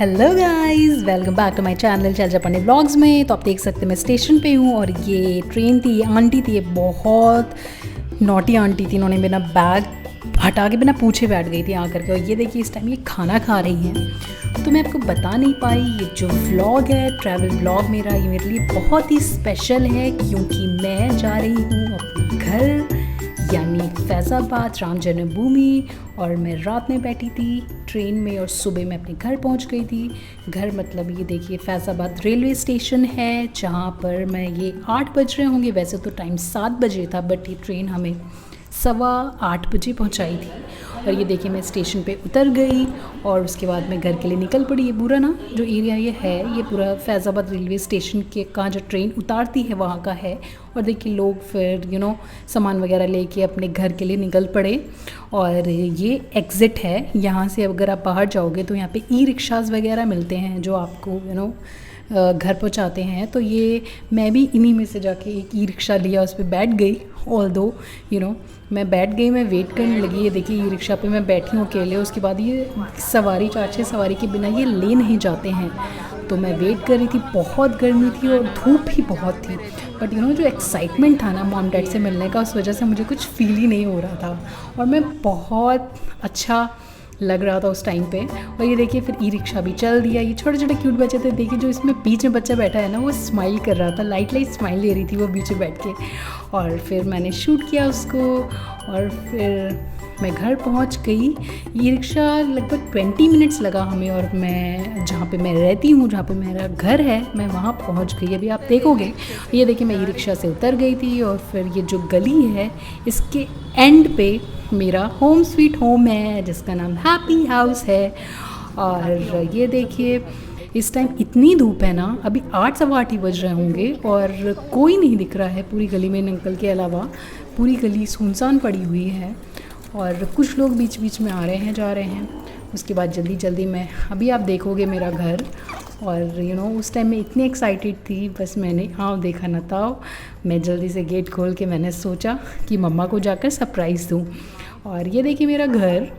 Hello guys, welcome back to my channel चल जापानी vlogs में। तो आप देख सकते हैं मैं स्टेशन पे हूँ और ये ट्रेन थी, ये आंटी थी, ये बहुत नॉटी आंटी थी। इन्होंने मेरा बैग हटा के बिना पूछे बैठ गई थी आकर के। और ये देखिए इस टाइम ये खाना खा रही हैं। तो मैं आपको बता नहीं पाई, ये जो व्लॉग है, ट्रैवल व्लॉग मेरा, ये मेरे लिए बहुत ही स्पेशल है क्योंकि मैं जा रही हूँ अपने घर यानी फैज़ाबाद राम जन्मभूमि। और मैं रात में बैठी थी ट्रेन में और सुबह मैं अपने घर पहुंच गई थी। घर मतलब ये देखिए फैज़ाबाद रेलवे स्टेशन है जहां पर मैं ये 8 बज रहे होंगे, वैसे तो टाइम 7 बजे था बट ये ट्रेन हमें 8:15 बजे पहुंचाई थी। और ये देखिए मैं स्टेशन पे उतर गई और उसके बाद मैं घर के लिए निकल पड़ी। ये पूरा ना जो एरिया ये है, ये पूरा फैज़ाबाद रेलवे स्टेशन के का जो ट्रेन उतारती है वहाँ का है। और देखिए लोग फिर सामान वगैरह लेके अपने घर के लिए निकल पड़े। और ये एग्ज़िट है, यहाँ से अगर आप बाहर जाओगे तो यहाँ पे ई रिक्शाज़ वगैरह मिलते हैं जो आपको घर पहुँचाते हैं। तो ये मैं भी इन्हीं में से जाके एक ई रिक्शा लिया, उस पर बैठ गई। ऑल दो मैं बैठ गई, मैं वेट करने लगी। ये देखिए ई रिक्शा पे मैं बैठी हूँ अकेले। उसके बाद ये सवारी 4-6 सवारी के बिना ये ले नहीं जाते हैं। तो मैं वेट कर रही थी, बहुत गर्मी थी और धूप भी बहुत थी। बट जो एक्साइटमेंट था ना मॉम डैड से मिलने का, उस वजह से मुझे कुछ फील ही नहीं हो रहा था और मैं बहुत अच्छा लग रहा था उस टाइम पे। और ये देखिए फिर ई रिक्शा भी चल दिया। ये छोटे छोटे क्यूट बच्चे थे, देखिए जो इसमें बीच में बच्चा बैठा है ना, वो स्माइल कर रहा था, लाइट स्माइल ले रही थी वो बीच में बैठ के। और फिर मैंने शूट किया उसको और फिर मैं घर पहुंच गई। ई रिक्शा लगभग 20 मिनट्स लगा हमें और मैं जहाँ पे मैं रहती हूँ, जहाँ पे मेरा घर है, मैं वहाँ पहुँच गई। अभी आप देखोगे, ये देखिए मैं ई रिक्शा से उतर गई थी और फिर ये जो गली है इसके एंड पे मेरा होम स्वीट होम है जिसका नाम हैप्पी हाउस है। और ये देखिए इस टाइम इतनी धूप है ना, अभी 8-8:15 ही बज रहे होंगे और कोई नहीं दिख रहा है पूरी गली में अंकल के अलावा। पूरी गली सुनसान पड़ी हुई है और कुछ लोग बीच बीच में आ रहे हैं जा रहे हैं। उसके बाद जल्दी जल्दी मैं, अभी आप देखोगे मेरा घर। और उस टाइम मैं इतनी एक्साइटेड थी, बस मैंने देखा न था। मैं जल्दी से गेट खोल के मैंने सोचा कि मम्मा को जाकर सरप्राइज़ दूँ। और ये देखिए मेरा घर।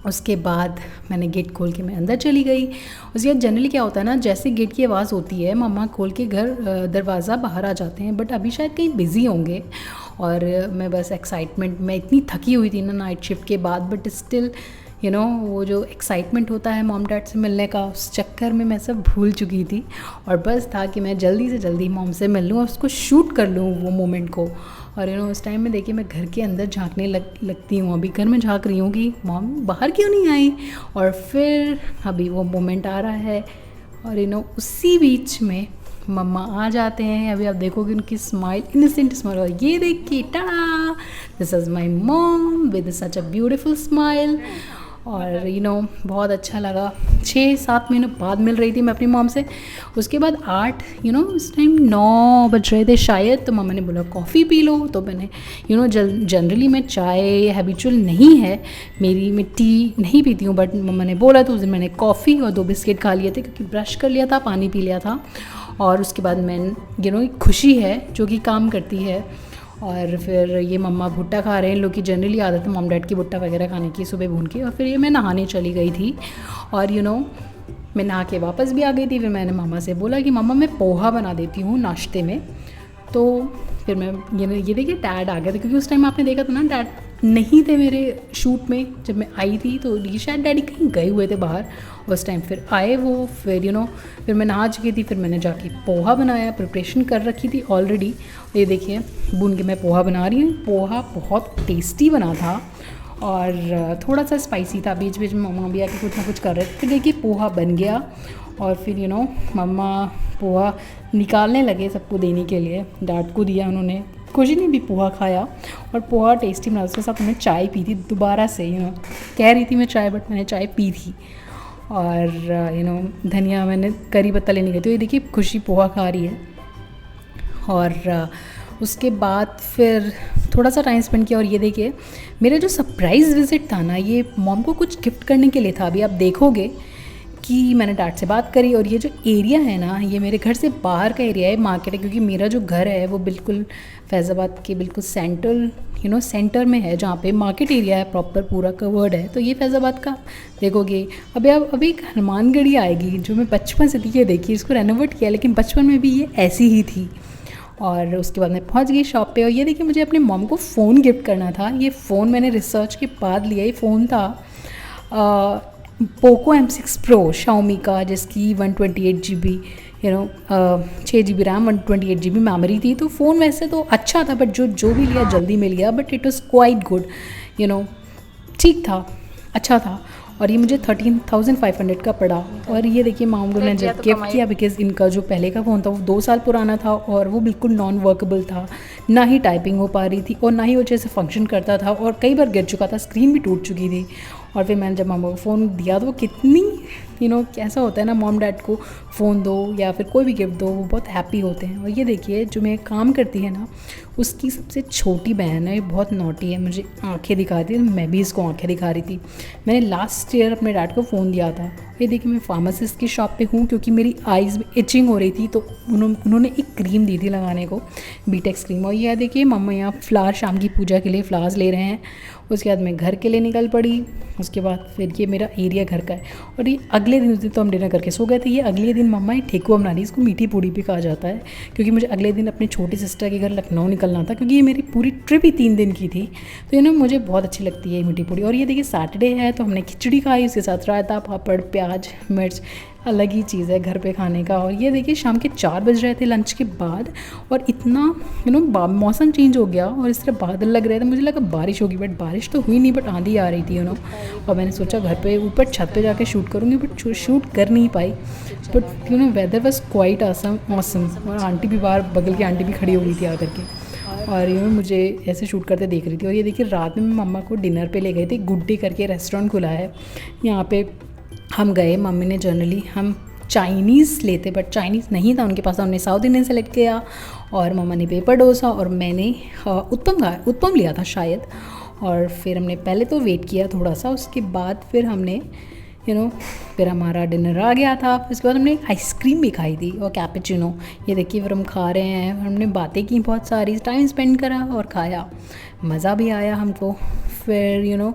उसके बाद मैंने गेट खोल के मैं अंदर चली गई। उसके बाद जनरली क्या होता है ना, जैसे गेट की आवाज़ होती है मम्मा खोल के घर दरवाज़ा बाहर आ जाते हैं, बट अभी शायद कहीं बिज़ी होंगे। और मैं बस एक्साइटमेंट, मैं इतनी थकी हुई थी ना नाइट शिफ्ट के बाद, बट स्टिल वो जो एक्साइटमेंट होता है मॉम डैड से मिलने का, उस चक्कर में मैं सब भूल चुकी थी। और बस था कि मैं जल्दी से जल्दी मॉम से मिल लूँ और उसको शूट कर लूँ वो मोमेंट को। और उस टाइम में देखिए मैं घर के अंदर झांकने लगती हूँ, अभी घर में झांक रही हूँ कि मॉम बाहर क्यों नहीं आई। और फिर अभी वो मोमेंट आ रहा है और उसी बीच में मम्मा आ जाते हैं। अभी आप देखोगे उनकी स्माइल, इनोसेंट स्माइल। और ये देखिए Tada, this is my mom with such a beautiful smile. और बहुत अच्छा लगा। 6-7 महीने बाद मिल रही थी मैं अपनी मॉम से। उसके बाद 8 उस टाइम 9 बज रहे थे शायद, तो मम्मा ने बोला कॉफ़ी पी लो। तो मैंने जनरली मैं चाय हैबिचुअल नहीं है मेरी, मैं टी नहीं पीती हूँ, बट मम्मा ने बोला तो उस दिन मैंने कॉफ़ी और 2 बिस्किट खा लिए थे क्योंकि ब्रश कर लिया था, पानी पी लिया था। और उसके बाद मैं एक खुशी है जो कि काम करती है। और फिर ये मम्मा भुट्टा खा रहे हैं। इन लोग की जनरली आदत है मॉम डैड की भुट्टा वगैरह खाने की सुबह भून के। और फिर ये मैं नहाने चली गई थी और मैं नहा के वापस भी आ गई थी। फिर मैंने मामा से बोला कि मम्मा मैं पोहा बना देती हूँ नाश्ते में। तो फिर मैं ये देखिए डैड आ गया था, क्योंकि उस टाइम आपने देखा था ना डैड नहीं थे मेरे शूट में जब मैं आई थी, तो ये शायद डैडी कहीं गए हुए थे बाहर। उस टाइम फिर आए वो, फिर फिर मैं नहा चुकी थी। फिर मैंने जाके पोहा बनाया, प्रिपरेशन कर रखी थी ऑलरेडी। ये देखिए भून के मैं पोहा बना रही हूँ। पोहा बहुत टेस्टी बना था और थोड़ा सा स्पाइसी था। बीच बीच में मम्मा भी आके कुछ ना कुछ कर रहे थे। फिर देखिए पोहा बन गया और फिर मम्मा पोहा निकालने लगे सबको देने के लिए। डैड को दिया उन्होंने, खुशी ने भी पोहा खाया और पोहा टेस्टी बना। उसके साथ मैंने चाय पी थी दोबारा से। कह रही थी मैं चाय, बट मैंने चाय पी थी। और धनिया मैंने करी पत्ता लेने गई। तो ये देखिए खुशी पोहा खा रही है। और उसके बाद फिर थोड़ा सा टाइम स्पेंड किया। और ये देखिए मेरा जो सरप्राइज़ विज़िट था ना, ये मॉम को कुछ गिफ्ट करने के लिए था। अभी आप देखोगे की मैंने डैड से बात करी। और ये जो एरिया है ना, ये मेरे घर से बाहर का एरिया है, मार्केट है, क्योंकि मेरा जो घर है वो बिल्कुल फैज़ाबाद के बिल्कुल सेंटर में है, जहाँ पे मार्केट एरिया है, प्रॉपर पूरा कवर्ड है। तो ये फैज़ाबाद का देखोगे। अभी एक हनुमानगढ़ी आएगी जो मैं बचपन से थी, ये देखिए इसको रेनोवेट किया, लेकिन बचपन में भी ये ऐसी ही थी। और उसके बाद मैं पहुंच गई शॉप पे। और ये देखिए मुझे अपने मॉम को फ़ोन गिफ्ट करना था। ये फ़ोन मैंने रिसर्च के बाद लिया। ये फ़ोन था पोको M6 Pro शाओमी का, जिसकी 128 GB 6 GB RAM 128 GB memory थी। तो फ़ोन वैसे तो अच्छा था, बट जो भी लिया जल्दी मिल गया, but it was quite good, ठीक था, अच्छा था। और ये मुझे 13,500 का पड़ा। और ये देखिए माम को मैंने जब गिफ्ट किया, बिकॉज़ इनका जो पहले का फ़ोन था वो 2 साल पुराना था और वो बिल्कुल नॉन वर्केबल था, ना ही टाइपिंग हो पा रही थी और ना ही वो जैसे फंक्शन करता था, और कई बार गिर चुका था, स्क्रीन भी टूट चुकी थी। और फिर मैंने जब मामा को फ़ोन दिया तो वो कितनी कैसा होता है ना, मॉम डैड को फ़ोन दो या फिर कोई भी गिफ्ट दो, वो बहुत हैप्पी होते हैं। और ये देखिए जो मैं काम करती है ना, उसकी सबसे छोटी बहन है, ये बहुत नॉटी है, मुझे आंखें दिखा रही थी, मैं भी इसको आंखें दिखा रही थी। मैंने लास्ट ईयर अपने डैड को फ़ोन दिया था। ये देखिए मैं फार्मासिस्ट की शॉप पे हूँ, क्योंकि मेरी आइज़ में इचिंग हो रही थी, तो उन्होंने एक क्रीम दी थी लगाने को, बीटेक्स क्रीम। और यह देखिए मम्मा यहाँ फ्लावर, शाम की पूजा के लिए फ्लावर्स ले रहे हैं। उसके बाद मैं घर के लिए निकल पड़ी। उसके बाद फिर ये मेरा एरिया घर का है। और ये अगले दिन, उस दिन तो हम डिनर करके सो गए थे, ये अगले दिन मम्मा ये ठेकुआ बना रही, इसको मीठी पूड़ी भी कहा जाता है, क्योंकि मुझे अगले दिन अपनी छोटी सिस्टर के घर लखनऊ निकलना था, क्योंकि ये मेरी पूरी ट्रिप ही 3 दिन की थी। तो मुझे बहुत अच्छी लगती है मीठी पूड़ी। और ये देखिए सैटरडे है तो हमने खिचड़ी खाई, उसके साथ रायता, पापड़, प्याज, मिर्च, अलग ही चीज़ है घर पे खाने का। और ये देखिए शाम के 4 बज रहे थे लंच के बाद, और इतना मौसम चेंज हो गया और इस तरह बादल लग रहे थे, मुझे लगा बारिश होगी, बट बारिश तो हुई नहीं, बट आंधी आ रही थी और मैंने सोचा घर पे ऊपर छत पे जाके शूट करूँगी, बट शूट कर नहीं पाई। बट वेदर वॉज क्वाइट मौसम। और आंटी भी बाहर, बगल की आंटी भी खड़ी हो गई थी आकर के, और मुझे ऐसे शूट करते देख रही थी। और ये देखिए रात में मैं मम्मा को डिनर पे ले गई थी, गुड डे करके रेस्टोरेंट खुला है यहाँ पे। हम गए, मम्मी ने जनरली हम चाइनीज़ लेते, बट चाइनीज़ नहीं था उनके पास, हमने साउथ इंडियन सेलेक्ट किया। और मम्मा ने पेपर डोसा और मैंने उत्पम लिया था शायद। और फिर हमने पहले तो वेट किया थोड़ा सा, उसके बाद फिर हमने फिर हमारा डिनर आ गया था। उसके बाद हमने आइसक्रीम भी खाई थी और कैपेचिनो। ये देखिए फिर हम खा रहे हैं, हमने बातें की बहुत सारी, टाइम स्पेंड करा और खाया, मज़ा भी आया हमको। फिर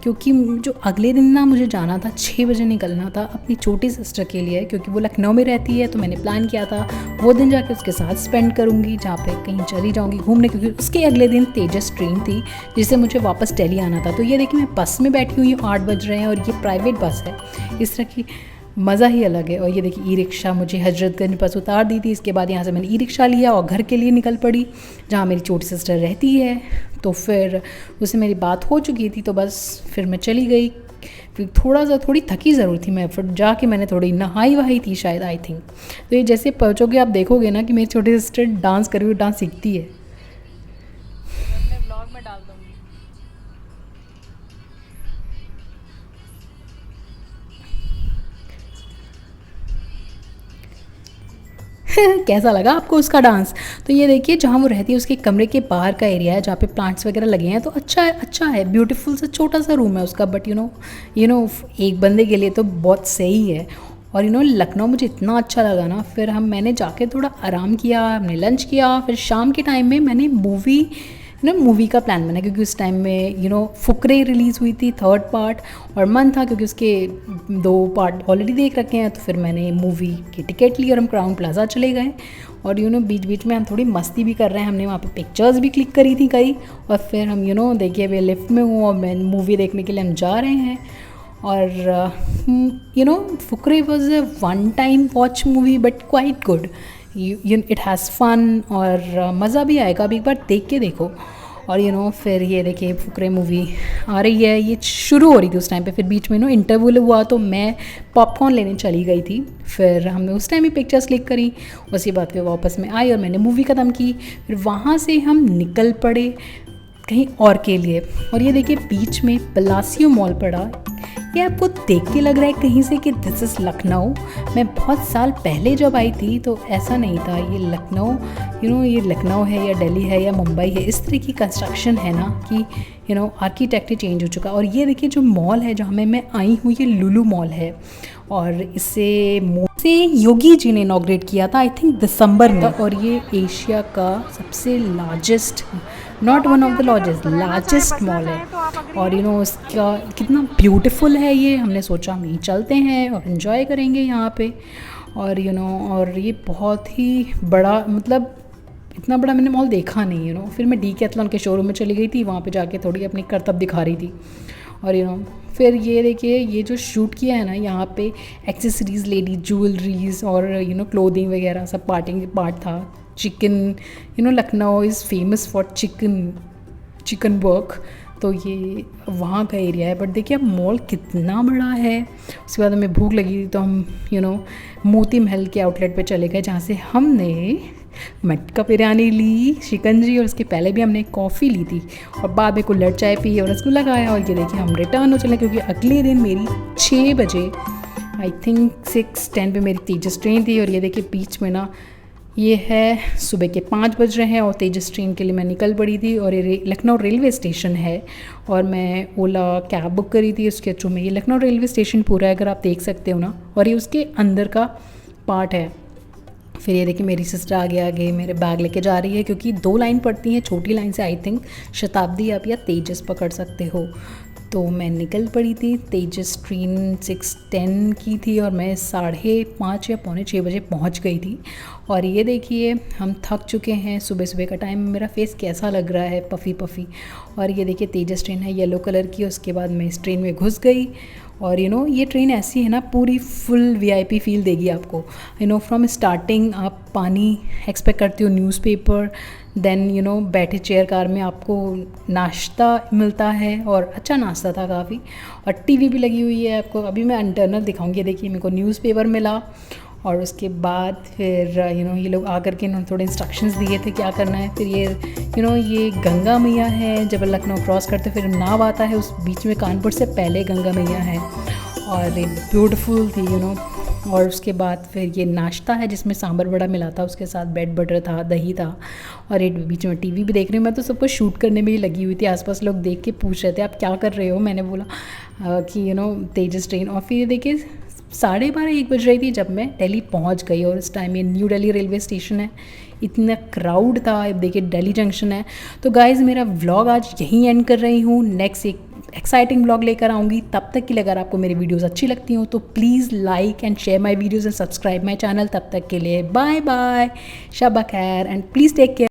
क्योंकि जो अगले दिन ना मुझे जाना था, 6 बजे निकलना था अपनी छोटी सिस्टर के लिए, क्योंकि वो लखनऊ में रहती है। तो मैंने प्लान किया था वो दिन जाके उसके साथ स्पेंड करूँगी, जहाँ पे कहीं चली जाऊँगी घूमने, क्योंकि उसके अगले दिन तेजस ट्रेन थी जिससे मुझे वापस दिल्ली आना था। तो ये देखिए मैं बस में बैठी हुई हूँ, 8 बज रहे हैं और ये प्राइवेट बस है, इस तरह की मज़ा ही अलग है। और ये देखिए ई रिक्शा मुझे हजरतगंज बस उतार दी थी। इसके बाद यहाँ से मैंने ई रिक्शा लिया और घर के लिए निकल पड़ी, जहाँ मेरी छोटी सिस्टर रहती है। तो फिर उससे मेरी बात हो चुकी थी, तो बस फिर मैं चली गई। फिर थोड़ी थकी ज़रूर थी मैं, फिर जाके मैंने थोड़ी नहाई वहाई थी शायद, आई थिंक। तो ये जैसे पहुँचोगे आप देखोगे ना कि मेरी छोटी सिस्टर डांस कर रही है, डांस सीखती है। ब्लॉग में डाल दूँगी। कैसा लगा आपको उसका डांस? तो ये देखिए जहाँ वो रहती है उसके कमरे के बाहर का एरिया है, जहाँ पे प्लांट्स वगैरह लगे हैं। तो अच्छा है, ब्यूटीफुल सा छोटा सा रूम है उसका, बट एक बंदे के लिए तो बहुत सही है। और लखनऊ मुझे इतना अच्छा लगा ना, फिर मैंने जाके थोड़ा आराम किया, हमने लंच किया। फिर शाम के टाइम में मैंने मूवी का प्लान बना, क्योंकि उस टाइम में फुकरे रिलीज़ हुई थी 3rd पार्ट, और मन था क्योंकि उसके 2 पार्ट ऑलरेडी देख रखे हैं। तो फिर मैंने मूवी की टिकट ली और हम क्राउन प्लाजा चले गए। और बीच बीच में हम थोड़ी मस्ती भी कर रहे हैं, हमने वहाँ पे पिक्चर्स भी क्लिक करी थी कई। और फिर हम देखिए अभी लिफ्ट में हूँ और मैं मूवी देखने के लिए हम जा रहे हैं। और Fukrey was a one time watch movie, but quite good, it has fun, और मज़ा भी आएगा, अभी एक बार देख के देखो। और फिर ये देखिए फुकरे मूवी आ रही है, ये शुरू हो रही थी उस टाइम पे। फिर बीच में इंटरवल हुआ तो मैं पॉपकॉर्न लेने चली गई थी। फिर हमने उस टाइम ही पिक्चर्स क्लिक करी, उसके बाद फिर वापस में आई और मैंने मूवी ख़त्म की। फिर वहाँ से हम निकल पड़े कहीं और के लिए। और ये देखिए बीच में पलासियो मॉल पड़ा। ये आपको देख के लग रहा है कहीं से कि दिस इज़ लखनऊ। मैं बहुत साल पहले जब आई थी तो ऐसा नहीं था। ये लखनऊ ये लखनऊ है या दिल्ली है या मुंबई है, इस तरह की कंस्ट्रक्शन है ना कि आर्किटेक्चर चेंज हो चुका। और ये देखिए जो मॉल है जहाँ मैं आई हूँ, ये लुलु मॉल है। और इसे योगी जी ने इनॉग्रेट किया था, आई थिंक दिसंबर में। और ये एशिया का सबसे largest, not one of the largest mall है। और इसका कितना ब्यूटीफुल है ये, हमने सोचा हम यहीं चलते हैं और इन्जॉय करेंगे यहाँ पे। और और ये बहुत ही बड़ा, मतलब इतना बड़ा मैंने मॉल देखा नहीं। फिर मैं डीकैथलॉन के शोरूम में चली गई थी, वहाँ पे जाके थोड़ी अपनी करतब दिखा रही थी। और फिर ये देखिए, ये जो शूट किया है ना यहाँ पे, एक्सेसरीज़, लेडी ज्वेलरीज और क्लोथिंग वगैरह सब पार्ट था। Chicken, Lucknow is famous for chicken work, तो ये वहाँ का एरिया है। बट देखिए अब मॉल कितना बड़ा है। उसके बाद हमें भूख लगी थी तो हम मोती महल के आउटलेट पे चले गए, जहाँ से हमने मटका बिरयानी ली, शिकंजी, और उसके पहले भी हमने कॉफ़ी ली थी और बाद में कुल्हड़ चाय पी और रसगुल्ला खाया। और ये देखिए हम रिटर्न हो चले, क्योंकि अगले दिन मेरी 6 बजे, आई थिंक 6:10 पे मेरी तेजस ट्रेन थी। और ये देखिए बीच में ना ये है सुबह के 5 बज रहे हैं और तेजस ट्रेन के लिए मैं निकल पड़ी थी। और ये लखनऊ रेलवे स्टेशन है और मैं ओला कैब बुक करी थी उसके थ्रू में। ये लखनऊ रेलवे स्टेशन पूरा है, अगर आप देख सकते हो ना, और ये उसके अंदर का पार्ट है। फिर ये देखिए मेरी सिस्टर आगे मेरे बैग लेके जा रही है, क्योंकि 2 लाइन पड़ती हैं, छोटी लाइन से आई थिंक शताब्दी आप या तेजस पकड़ सकते हो। तो मैं निकल पड़ी थी, तेजस ट्रेन 6:10 की थी और मैं 5:30 या 5:45 बजे पहुंच गई थी। और ये देखिए हम थक चुके हैं, सुबह सुबह का टाइम, मेरा फेस कैसा लग रहा है, पफ़ी पफ़ी। और ये देखिए तेजस ट्रेन है येलो कलर की। उसके बाद मैं इस ट्रेन में घुस गई। और ये ट्रेन ऐसी है ना, पूरी फुल VIP फील देगी आपको। फ्रॉम स्टार्टिंग आप पानी एक्सपेक्ट करते हो, न्यूज़पेपर, देन बैठे चेयर कार में आपको नाश्ता मिलता है, और अच्छा नाश्ता था काफ़ी। और TV भी लगी हुई है आपको, अभी मैं इंटरनल दिखाऊंगी। देखिए मेरे को न्यूज़पेपर मिला। और उसके बाद फिर ये लोग आकर के इन्होंने थोड़े इंस्ट्रक्शंस दिए थे क्या करना है। फिर ये गंगा मैया है, जब लखनऊ क्रॉस करते फिर नाव आता है, उस बीच में कानपुर से पहले गंगा मैया है और ब्यूटीफुल थी। और उसके बाद फिर ये नाश्ता है जिसमें सांभर बड़ा मिला था, उसके साथ ब्रेड बटर था, दही था। और एक बीच में TV भी देख रही हूँ मैं, तो सबको शूट करने में ही लगी हुई थी। आसपास लोग देख के पूछ रहे थे आप क्या कर रहे हो। मैंने बोला कि तेजस ट्रेन। और फिर देखिए 12:30-1 बज रही थी जब मैं दिल्ली पहुंच गई। और इस टाइम ये न्यू दिल्ली रेलवे स्टेशन है, इतना क्राउड था। अब देखिए दिल्ली जंक्शन है। तो गाइज़ मेरा व्लॉग आज यहीं एंड कर रही हूँ, नेक्स्ट एक एक्साइटिंग व्लॉग लेकर आऊँगी। तब तक के लिए अगर आपको मेरी वीडियोस अच्छी लगती हो तो please like and share my videos and subscribe my channel. तब तक के लिए बाय बाय, शब खैर एंड प्लीज़ टेक केयर।